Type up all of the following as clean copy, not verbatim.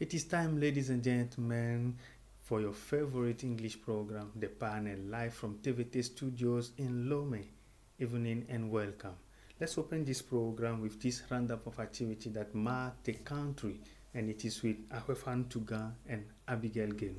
It is time, ladies and gentlemen, for your favorite English program, The Panel, live from TVT Studios in Lome. Evening and welcome. Let's open this program with this roundup of activity that mark the country, and it is with Ahwefan Tuga and Abigail Genu.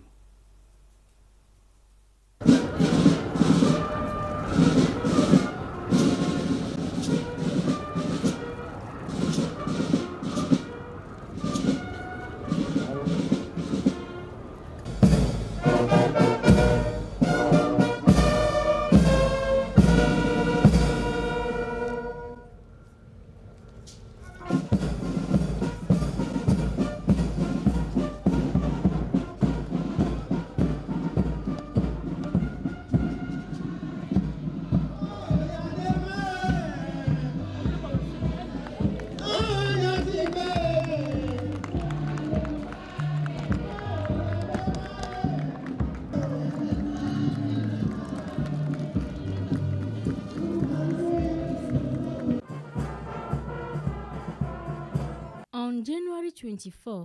On January 24,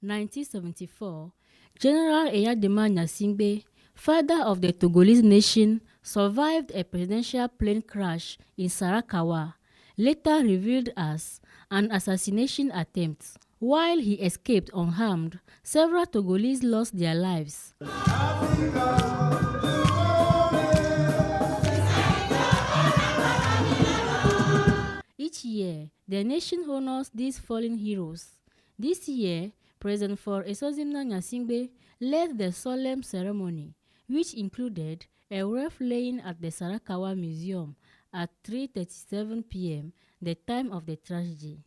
1974, General Eyadema Gnassingbé, father of the Togolese nation, survived a presidential plane crash in Sarakawa, later revealed as an assassination attempt. While he escaped unharmed, several Togolese lost their lives. Each year, the nation honors these fallen heroes. This year, President for Esozimna Gnassingbé led the solemn ceremony, which included a wreath laying at the Sarakawa Museum at 3:37 p.m., the time of the tragedy.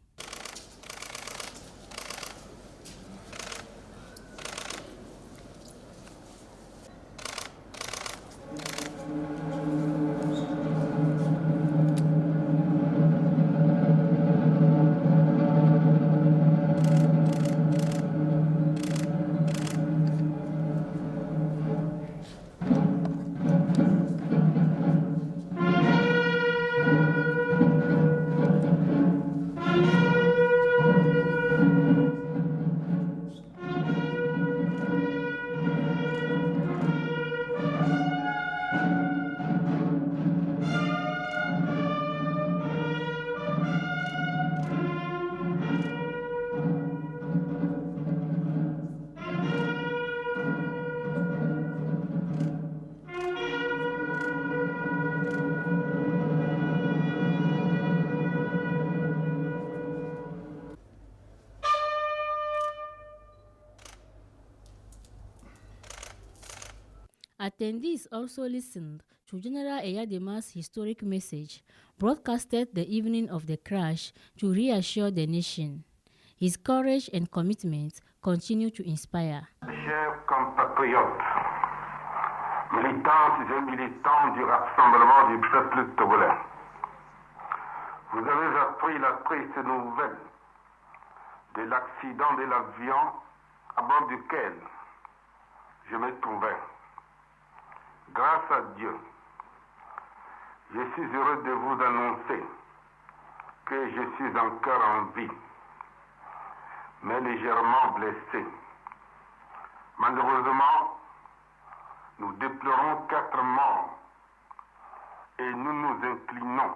Attendees also listened to General Eyadema's historic message, broadcasted the evening of the crash to reassure the nation. His courage and commitment continue to inspire. Chers compatriotes, militantes et militants du Rassemblement du peuple togolais, vous avez appris la triste nouvelle de l'accident de l'avion à bord duquel je me trouvais. Grâce à Dieu, je suis heureux de vous annoncer que je suis encore en vie, mais légèrement blessé. Malheureusement, nous déplorons 4 morts et nous nous inclinons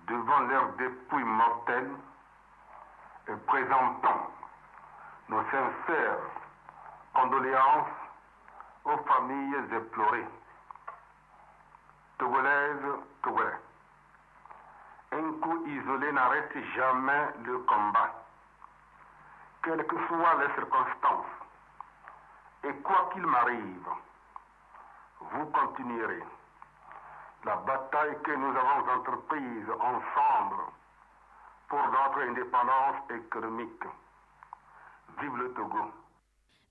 devant leurs dépouilles mortelles et présentons nos sincères condoléances aux familles éplorées. Togolaises, Togolais. Un coup isolé n'arrête jamais le combat. Quelles que soient les circonstances, et quoi qu'il m'arrive, vous continuerez la bataille que nous avons entreprise ensemble pour notre indépendance économique. Vive le Togo.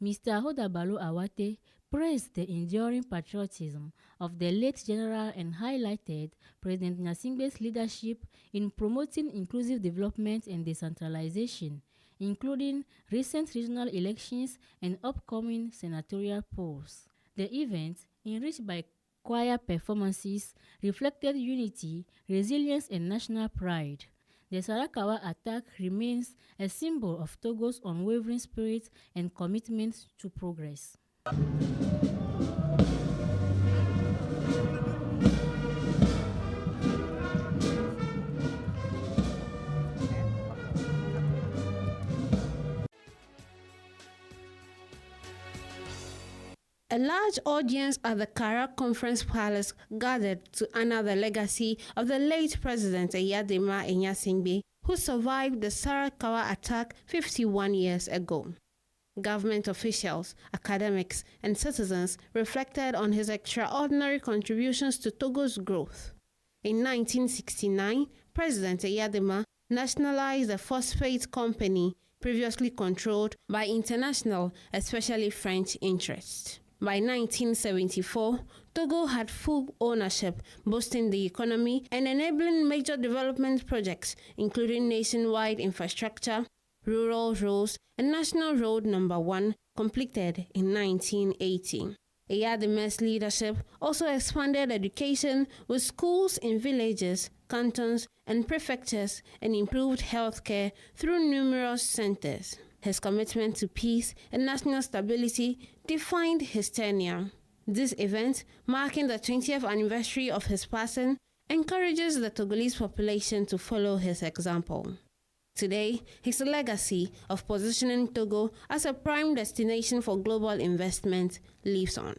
Mr. Hodabalo Awate praised the enduring patriotism of the late general and highlighted President Gnassingbé's leadership in promoting inclusive development and decentralization, including recent regional elections and upcoming senatorial polls. The event, enriched by choir performances, reflected unity, resilience, and national pride. The Sarakawa attack remains a symbol of Togo's unwavering spirit and commitment to progress. A large audience at the Kara Conference Palace gathered to honor the legacy of the late President Eyadema Enyasingbe, who survived the Sarakawa attack 51 years ago. Government officials, academics, and citizens reflected on his extraordinary contributions to Togo's growth. In 1969, President Eyadema nationalized the phosphate company previously controlled by international, especially French interests. By 1974, Togo had full ownership, boosting the economy and enabling major development projects, including nationwide infrastructure, rural roads, and National Road No. 1, completed in 1980. Eyadema's leadership also expanded education with schools in villages, cantons, and prefectures, and improved healthcare through numerous centers. His commitment to peace and national stability defined his tenure. This event, marking the 20th anniversary of his passing, encourages the Togolese population to follow his example. Today, his legacy of positioning Togo as a prime destination for global investment lives on.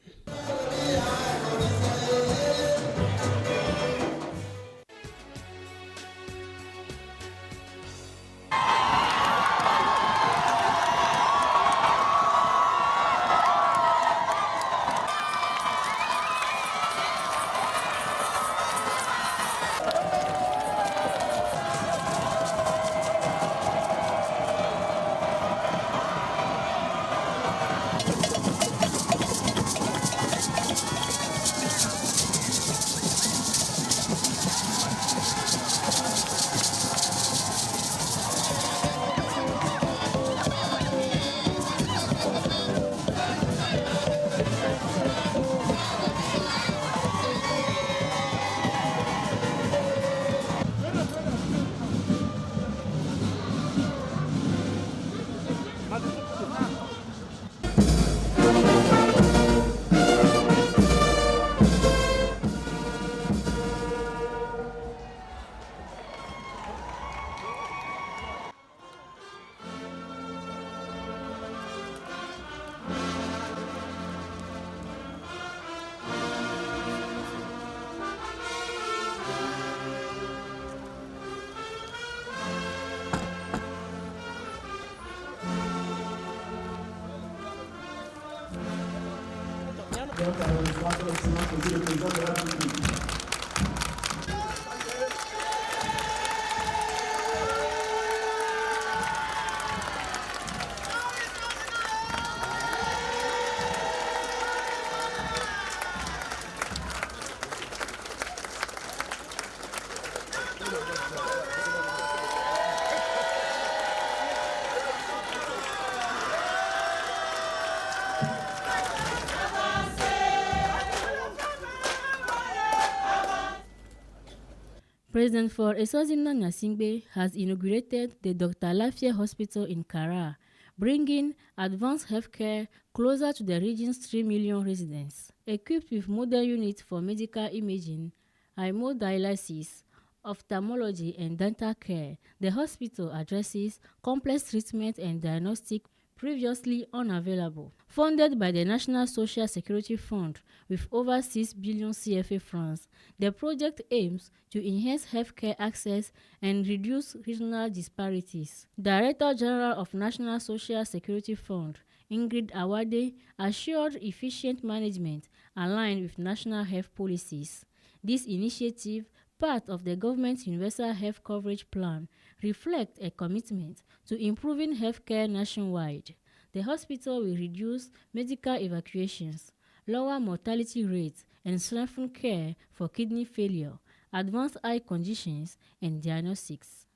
President for Eswazina Nyasingbe has inaugurated the Dr. Lafia Hospital in Kara, bringing advanced healthcare closer to the region's 3 million residents. Equipped with modern units for medical imaging, hemodialysis, ophthalmology, and dental care, the hospital addresses complex treatment and diagnostic previously unavailable. Funded by the National Social Security Fund with over 6 billion CFA francs, the project aims to enhance healthcare access and reduce regional disparities. Director General of National Social Security Fund, Ingrid Awade, assured efficient management aligned with national health policies. This initiative, part of the government's Universal Health Coverage Plan, reflects a commitment to improving healthcare nationwide. The hospital will reduce medical evacuations, lower mortality rates, and strengthen care for kidney failure, advanced eye conditions, and diagnostics.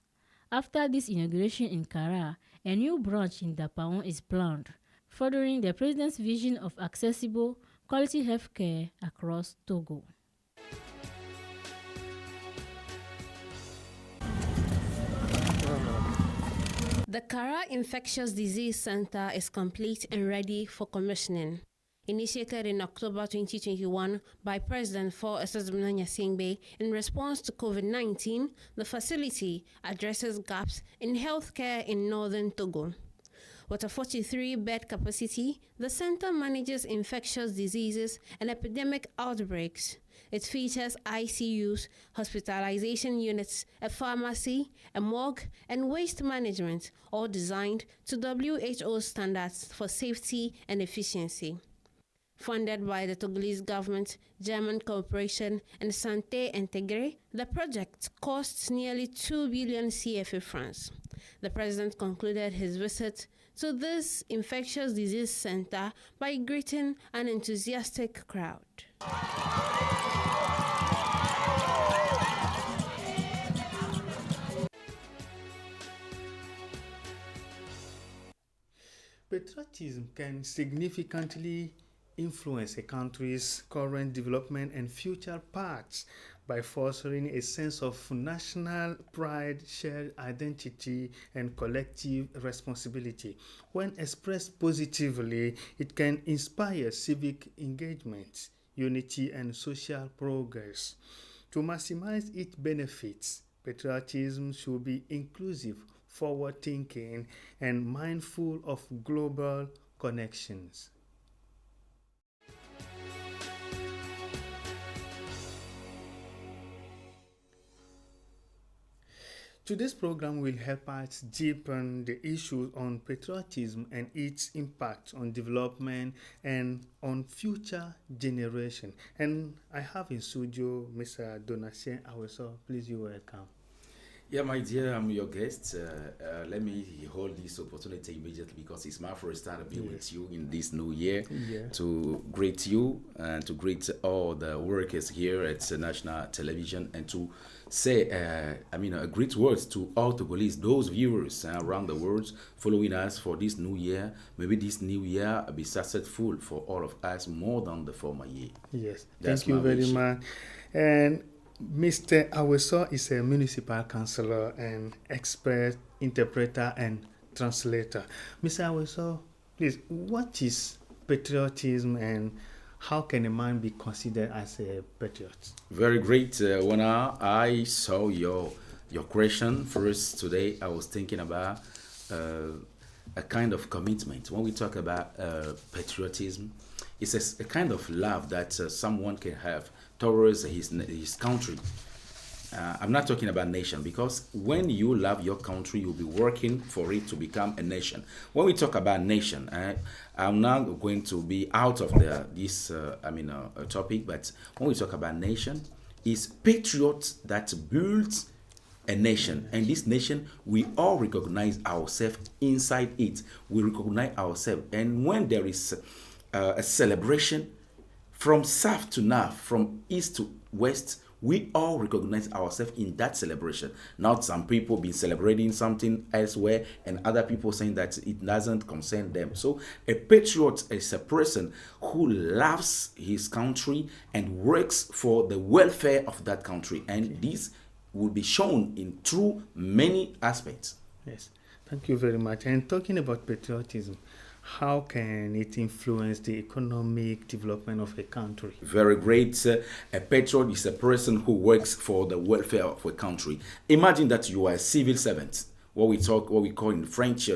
After this inauguration in Kara, a new branch in Dapaon is planned, furthering the president's vision of accessible, quality healthcare across Togo. The Kara Infectious Disease Center is complete and ready for commissioning. Initiated in October 2021 by President Faure Nyasingbe in response to COVID-19, the facility addresses gaps in healthcare in northern Togo. With a 43-bed capacity, the center manages infectious diseases and epidemic outbreaks. It features ICUs, hospitalization units, a pharmacy, a morgue, and waste management, all designed to WHO standards for safety and efficiency. Funded by the Togolese government, German Corporation, and Santé Intégrée, the project costs nearly 2 billion CFA francs. The president concluded his visit to this infectious disease center by greeting an enthusiastic crowd. Patriotism can significantly influence a country's current development and future paths by fostering a sense of national pride, shared identity, and collective responsibility. When expressed positively, it can inspire civic engagement, unity, and social progress. To maximize its benefits, patriotism should be inclusive, forward-thinking, and mindful of global connections. Today's program will help us deepen the issues on patriotism and its impact on development and on future generations. And I have in studio Mr. Donatien Aweso. Please, you welcome. Yeah, my dear, I'm your guest. Let me hold this opportunity immediately because it's my first time to be with you in this new year to greet you and to greet all the workers here at National Television and to say, a great words to all Togolese, those viewers around the world following us for this new year. Maybe this new year will be successful for all of us more than the former year. Yes, thank you very much. And Mr. Aweso is a municipal councillor and expert interpreter and translator. Mr. Aweso, please, what is patriotism and how can a man be considered as a patriot? Very great. When I saw your question first today, I was thinking about a kind of commitment. When we talk about patriotism, it's a kind of love that someone can have towards his country. I'm not talking about nation because when you love your country, you'll be working for it to become a nation. When we talk about nation, I'm not going to be out of this topic, but when we talk about nation, it's patriots that builds a nation, and this nation we all recognize ourselves inside it. We recognize ourselves, and when there is a celebration from south to north, from east to west, we all recognize ourselves in that celebration. Not some people been celebrating something elsewhere and other people saying that it doesn't concern them. So a patriot is a person who loves his country and works for the welfare of that country. And this will be shown in through many aspects. Yes, thank you very much. And talking about patriotism, how can it influence the economic development of a country? Very great. A patriot is a person who works for the welfare of a country. Imagine that you are a civil servant, what we call in French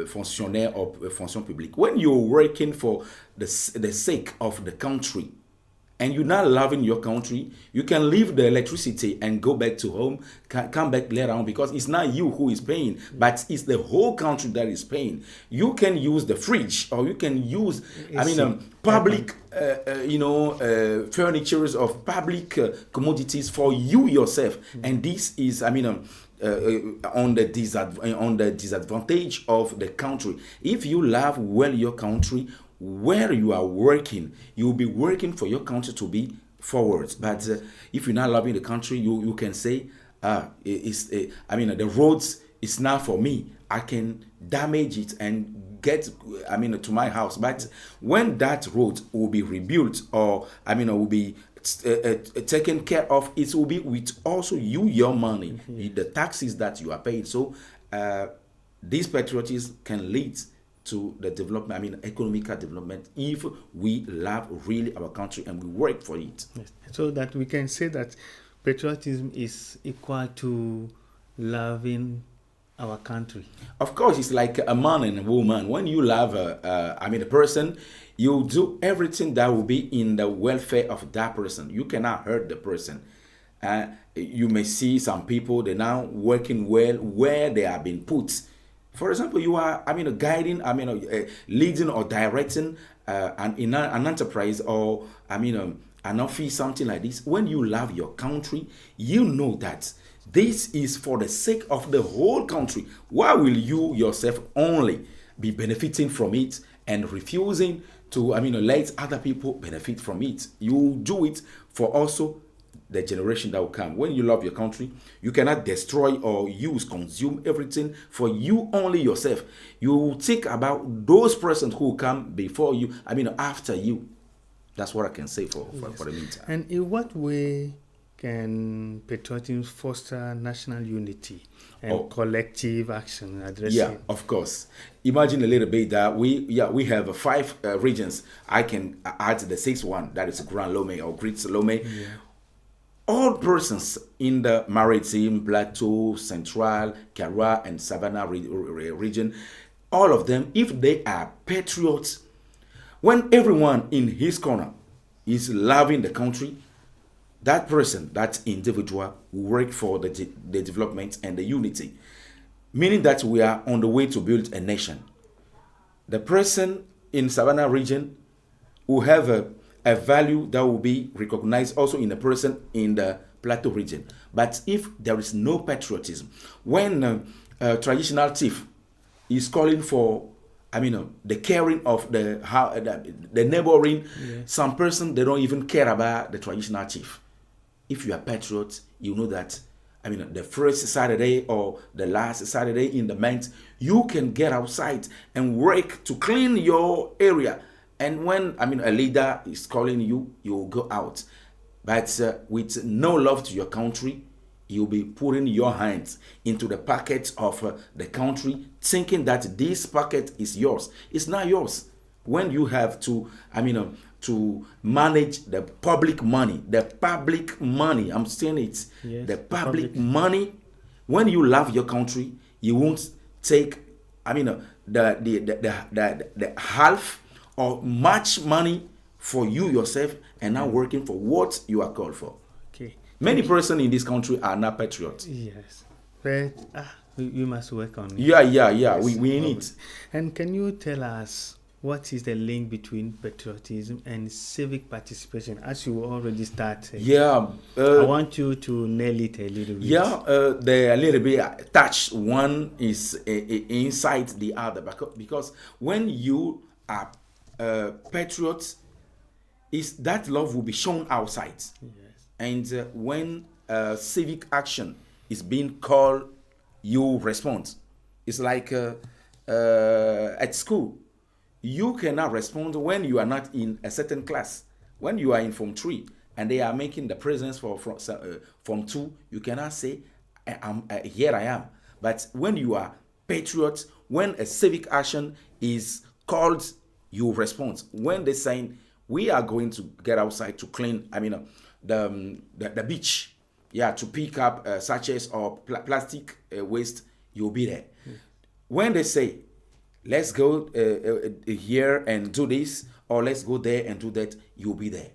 fonctionnaire or fonction publique. When you're working for the sake of the country, and you're not loving your country, you can leave the electricity and go back to home, come back later on because it's not you who is paying, but it's the whole country that is paying. You can use the fridge or you can use, public, furnitures of public commodities for you yourself. And this is, on the disadvantage of the country. If you love well your country, where you are working, you'll be working for your country to be forward. But if you're not loving the country, you can say, the roads is not for me. I can damage it and get, to my house. But when that road will be rebuilt or, will be taken care of, it will be with also your money, the taxes that you are paying. So this patriotism can lead to the development, economical development, if we love really our country and we work for it. Yes. So that we can say that patriotism is equal to loving our country. Of course, it's like a man and a woman. When you love a person, you do everything that will be in the welfare of that person. You cannot hurt the person. You may see some people, they're now working well where they have been put. For example, you are, guiding, leading or directing an enterprise or, an office, something like this. When you love your country, you know that this is for the sake of the whole country. Why will you yourself only be benefiting from it and refusing to, let other people benefit from it? You do it for also the generation that will come. When you love your country, you cannot destroy or consume everything for you only yourself. You think about those persons who will come before you, after you. That's what I can say for the meantime. And in what way can patriotism foster national unity and collective action addressing? Yeah, of course. Imagine a little bit that we have 5 regions. I can add the 6th one, that is Grand Lomé or Great Lomé. Yeah. All persons in the Maritime, Plateau, Central, Kara, and Savannah region, all of them, if they are patriots, when everyone in his corner is loving the country, that person, that individual, will work for the development and the unity, meaning that we are on the way to build a nation. The person in Savannah region will have a value that will be recognized also in the person in the Plateau region. But if there is no patriotism, when a traditional chief is calling for, the caring of the neighboring, some person, they don't even care about the traditional chief. If you are patriot, you know that, the first Saturday or the last Saturday in the month, you can get outside and work to clean your area. And when, a leader is calling you, you will go out. But with no love to your country, you'll be putting your hands into the pocket of the country, thinking that this pocket is yours. It's not yours. When you have to, to manage the public money, I'm saying it, yes, the public money, when you love your country, you won't take, the half or much money for you yourself and now working for what you are called for. Okay. Many persons in this country are not patriots. Yes. But we must work on it. Yeah. Yes, we need it. And can you tell us what is the link between patriotism and civic participation? As you already started. Yeah. I want you to nail it a little bit. Yeah, they're a little bit touched. One is inside the other. Because when you are patriots, is that love will be shown outside. Yes. And when civic action is being called, you respond. It's like at school. You cannot respond when you are not in a certain class. When you are in Form 3 and they are making the presence for Form 2, you cannot say, here I am. But when you are patriots, when a civic action is called, you respond. When they say, we are going to get outside to clean, the beach, to pick up sachets or plastic waste, you'll be there. When they say, let's go here and do this, or let's go there and do that, you'll be there.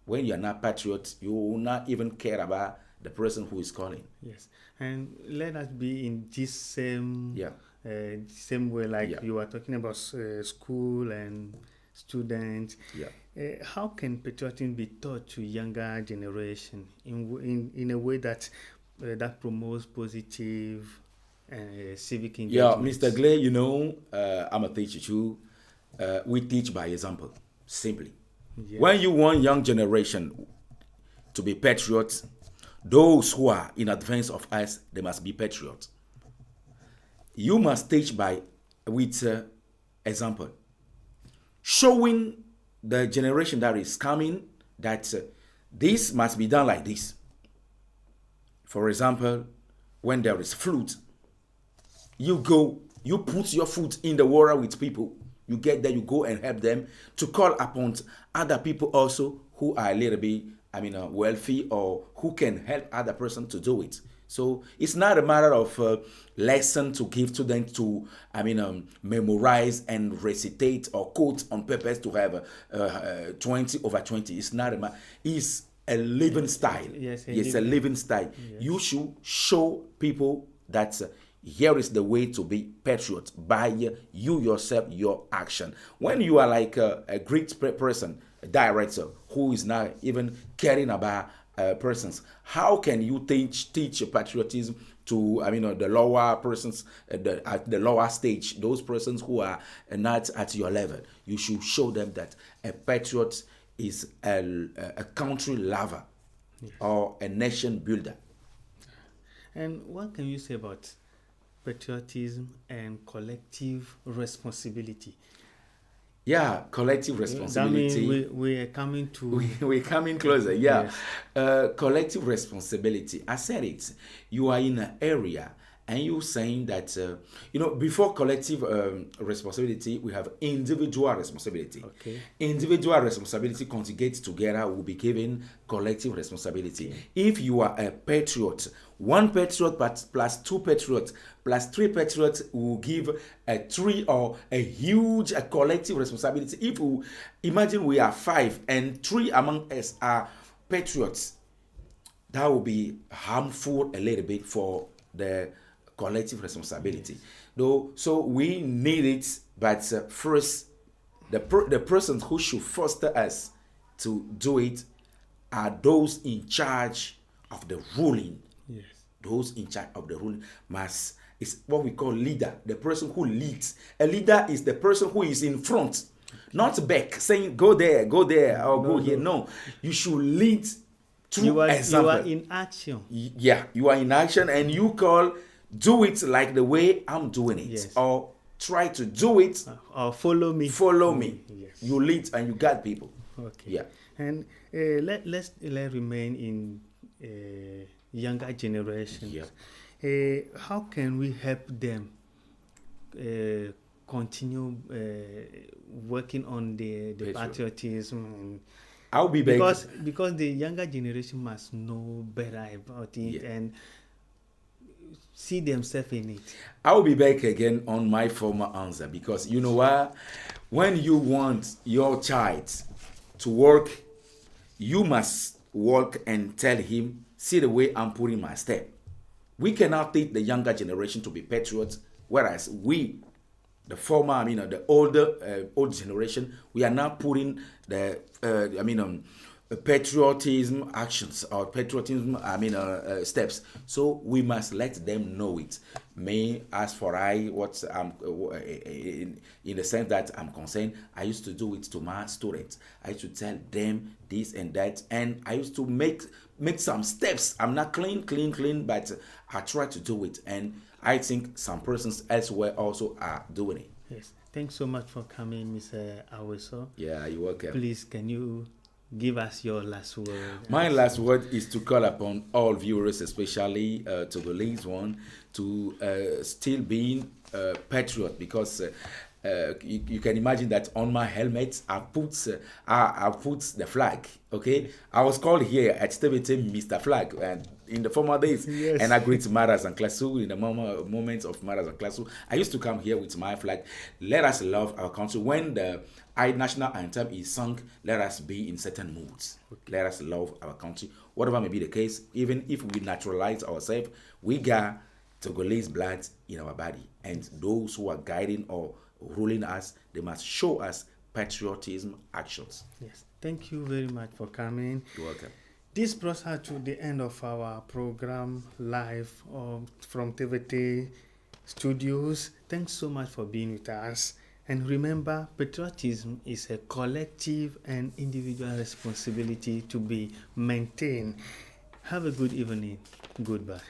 When you're not patriot, you will not even care about the person who is calling. Yes, and let us be in this same way, like you are talking about school and students. How can patriotism be taught to younger generation in a way that promotes positive civic engagement? Yeah, Mr. Glay, I'm a teacher too. We teach by example, simply. Yeah. When you want young generation to be patriots, those who are in advance of us, they must be patriots. You must teach with example, showing the generation that is coming that this must be done like this. For example, when there is flute, you go, you put your foot in the water with people. You get there, you go and help them, to call upon other people also who are a little bit, wealthy, or who can help other person to do it. So it's not a matter of lesson to give to them to, memorize and recitate or quote on purpose to have 20 over 20. It's not a matter. It's a living style. Yes, a living style. Yes. You should show people that here is the way to be patriot by you yourself, your action. When you are like a great person, a director who is not even caring about persons, how can you teach patriotism to the lower persons at the lower stage, those persons who are not at your level? You should show them that a patriot is a country lover, yes, or a nation builder. And what can you say about patriotism and collective responsibility? Yeah, collective responsibility. That means we are coming to... We're coming closer, yeah. Yes. Collective responsibility. I said it. You are in an area and you're saying that, before collective responsibility, we have individual responsibility. Okay. Individual responsibility conjugates together will be given collective responsibility. Okay. If you are a patriot, one patriot plus two patriots plus three patriots will give a three or a huge collective responsibility. If we imagine we are 5 and 3 among us are patriots, that will be harmful a little bit for the collective responsibility. Though, so we need it, but first, the persons who should foster us to do it are those in charge of the ruling. Yes. Those in charge of the ruling is what we call leader, the person who leads. A leader is the person who is in front, not back, saying go there, or go here. No, you should lead through example. You are in action. Yeah, you are in action, and you do it like the way I'm doing it. Yes. Or try to do it. Or follow me. Follow me. Yes. You lead and you guide people. Okay. Yeah. And let's remain in younger generations. Yeah. How can we help them continue working on the patriotism? I'll be back. Because the younger generation must know better about it, yeah, and see themselves in it. I'll be back again on my former answer, because you know what? When you want your child to work, you must work and tell him, see the way I'm putting my step. We cannot teach the younger generation to be patriots, whereas we, the former, the older, old generation, we are not putting the, patriotism actions or patriotism, steps. So we must let them know it. Me, as for what I'm in the sense that I'm concerned, I used to do it to my students. I used to tell them this and that, and I used to make some steps. I'm not clean, but I try to do it, and I think some persons elsewhere also are doing it. Yes. Thanks so much for coming, Mr. Aweso. Yeah, you're welcome. Please, can you give us your last word? My last word is to call upon all viewers, especially Togolese one, to still being patriot, because you can imagine that on my helmet I put the flag. Okay, I was called here at TVT Mr. Flag, and in the former days, yes, and I greet Maras and Klasu in the moments of Maras and Klasu. I used to come here with my flag. Let us love our country. When the national anthem is sung, let us be in certain moods. Okay. Let us love our country, whatever may be the case. Even if we naturalize ourselves, we got Togolese blood in our body, and those who are guiding or ruling us, they must show us patriotism actions. Yes, thank you very much for coming. You're welcome. This brought us to the end of our program live from TVT Studios. Thanks so much for being with us. And remember, patriotism is a collective and individual responsibility to be maintained. Have a good evening. Goodbye.